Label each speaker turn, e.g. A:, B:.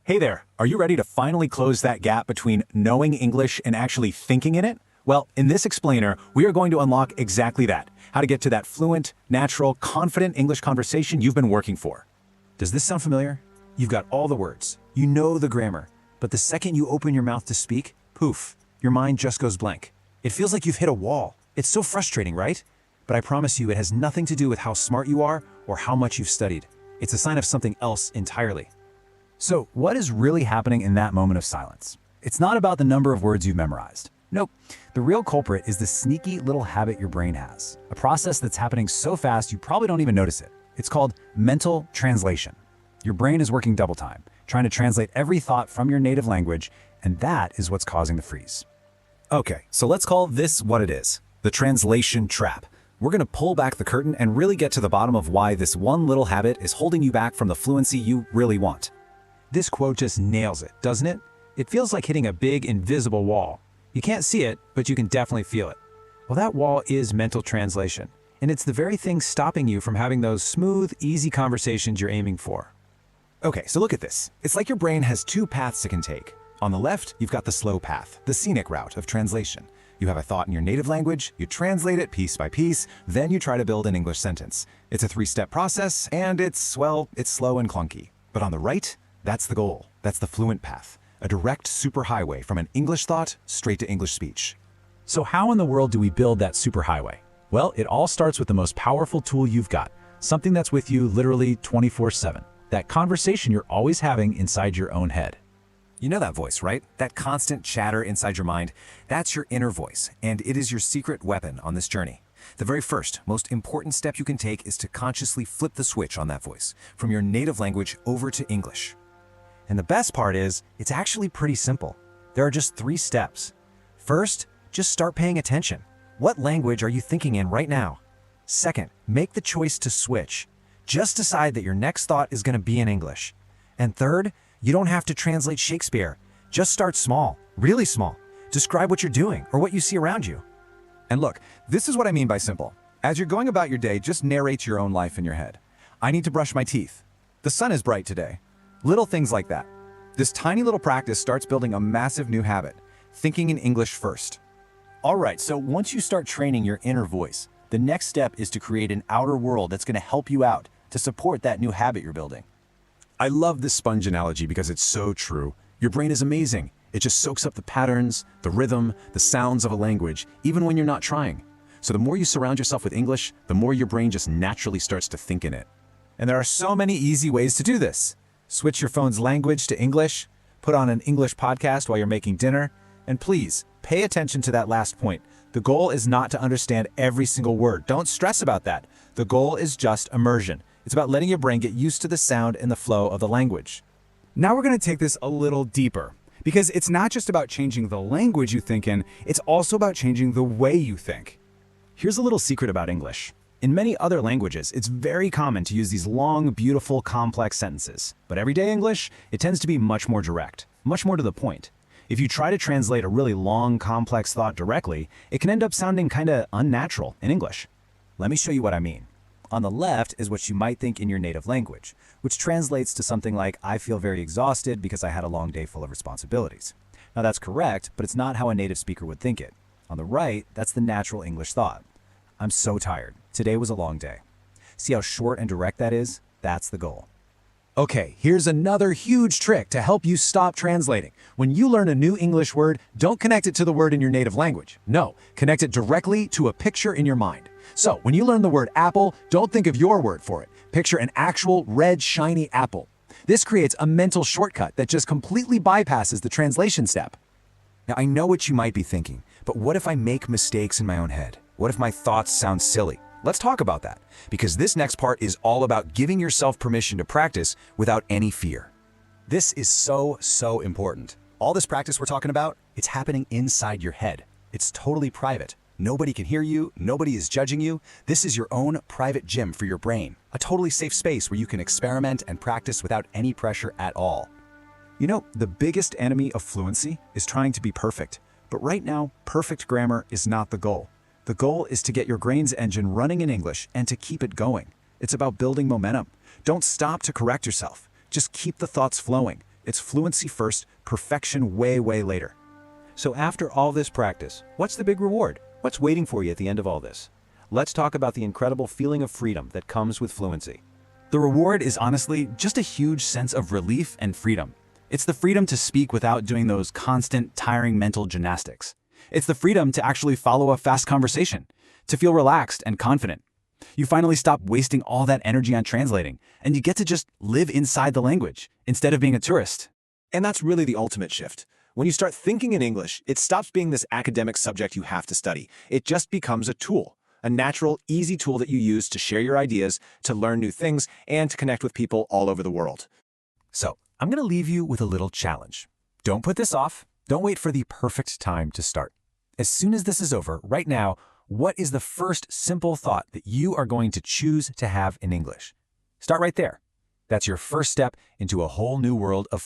A: Hey there, are you ready to finally close that gap between knowing English and actually thinking in it? Well, in this explainer, we are going to unlock exactly that, how to get to that fluent, natural, confident English conversation you've been working for.
B: Does this sound familiar? You've got all the words, you know the grammar, but the second you open your mouth to speak, poof, your mind just goes blank. It feels like you've hit a wall. It's so frustrating, right? But I promise you, it has nothing to do with how smart you are or how much you've studied. It's a sign of something else entirely.
A: So, what is really happening in that moment of silence? It's not about the number of words you've memorized. Nope. The real culprit is the sneaky little habit your brain has, a process that's happening so fast you probably don't even notice it. It's called mental translation. Your brain is working double time, trying to translate every thought from your native language, and that is what's causing the freeze. Okay, so let's call this what it is, the translation trap. We're going to pull back the curtain and really get to the bottom of why this one little habit is holding you back from the fluency you really want.
B: This quote just nails it, doesn't it? It feels like hitting a big, invisible wall. You can't see it, but you can definitely feel it. Well, that wall is mental translation, and it's the very thing stopping you from having those smooth, easy conversations you're aiming for.
A: Okay, so look at this. It's like your brain has two paths it can take. On the left, you've got the slow path, the scenic route of translation. You have a thought in your native language, you translate it piece by piece, then you try to build an English sentence. It's a three-step process, and it's slow and clunky. But on the right, that's the goal. That's the fluent path. A direct superhighway from an English thought straight to English speech.
B: So how in the world do we build that superhighway? Well, it all starts with the most powerful tool you've got, something that's with you literally 24/7. That conversation you're always having inside your own head.
A: You know that voice, right? That constant chatter inside your mind. That's your inner voice, and it is your secret weapon on this journey. The very first, most important step you can take is to consciously flip the switch on that voice, from your native language over to English. And the best part is, it's actually pretty simple. There are just 3 steps. First, just start paying attention. What language are you thinking in right now? Second, make the choice to switch. Just decide that your next thought is going to be in English. And third, you don't have to translate Shakespeare. Just start small, really small. Describe what you're doing or what you see around you. And look, this is what I mean by simple. As you're going about your day, just narrate your own life in your head. I need to brush my teeth. The sun is bright today. Little things like that. This tiny little practice starts building a massive new habit, thinking in English first. All right, so once you start training your inner voice, the next step is to create an outer world that's going to help you out to support that new habit you're building. I love this sponge analogy because it's so true. Your brain is amazing. It just soaks up the patterns, the rhythm, the sounds of a language, even when you're not trying. So the more you surround yourself with English, the more your brain just naturally starts to think in it. And there are so many easy ways to do this. Switch your phone's language to English, put on an English podcast while you're making dinner, and please, pay attention to that last point. The goal is not to understand every single word. Don't stress about that. The goal is just immersion. It's about letting your brain get used to the sound and the flow of the language. Now we're going to take this a little deeper, because it's not just about changing the language you think in, it's also about changing the way you think. Here's a little secret about English. In many other languages, it's very common to use these long, beautiful, complex sentences. But everyday English, it tends to be much more direct, much more to the point. If you try to translate a really long, complex thought directly, it can end up sounding kinda unnatural in English. Let me show you what I mean. On the left is what you might think in your native language, which translates to something like, I feel very exhausted because I had a long day full of responsibilities. Now that's correct, but it's not how a native speaker would think it. On the right, that's the natural English thought. I'm so tired. Today was a long day. See how short and direct that is? That's the goal. Okay, here's another huge trick to help you stop translating. When you learn a new English word, don't connect it to the word in your native language. No, connect it directly to a picture in your mind. So when you learn the word apple, don't think of your word for it. Picture an actual red, shiny apple. This creates a mental shortcut that just completely bypasses the translation step. Now, I know what you might be thinking, but what if I make mistakes in my own head? What if my thoughts sound silly? Let's talk about that, because this next part is all about giving yourself permission to practice without any fear. This is so important. All this practice we're talking about, it's happening inside your head. It's totally private. Nobody can hear you, nobody is judging you. This is your own private gym for your brain, a totally safe space where you can experiment and practice without any pressure at all. You know, the biggest enemy of fluency is trying to be perfect. But right now, perfect grammar is not the goal. The goal is to get your brain's engine running in English and to keep it going. It's about building momentum. Don't stop to correct yourself. Just keep the thoughts flowing.
B: It's fluency first, perfection way, way later. So after all this practice, what's the big reward? What's waiting for you at the end of all this? Let's talk about the incredible feeling of freedom that comes with fluency.
C: The reward is honestly just a huge sense of relief and freedom. It's the freedom to speak without doing those constant, tiring mental gymnastics. It's the freedom to actually follow a fast conversation, to feel relaxed and confident. You finally stop wasting all that energy on translating, and you get to just live inside the language, instead of being a tourist.
B: And that's really the ultimate shift. When you start thinking in English, it stops being this academic subject you have to study. It just becomes a tool, a natural, easy tool that you use to share your ideas, to learn new things, and to connect with people all over the world.
A: So, I'm going to leave you with a little challenge. Don't put this off. Don't wait for the perfect time to start. As soon as this is over, right now, what is the first simple thought that you are going to choose to have in English? Start right there. That's your first step into a whole new world of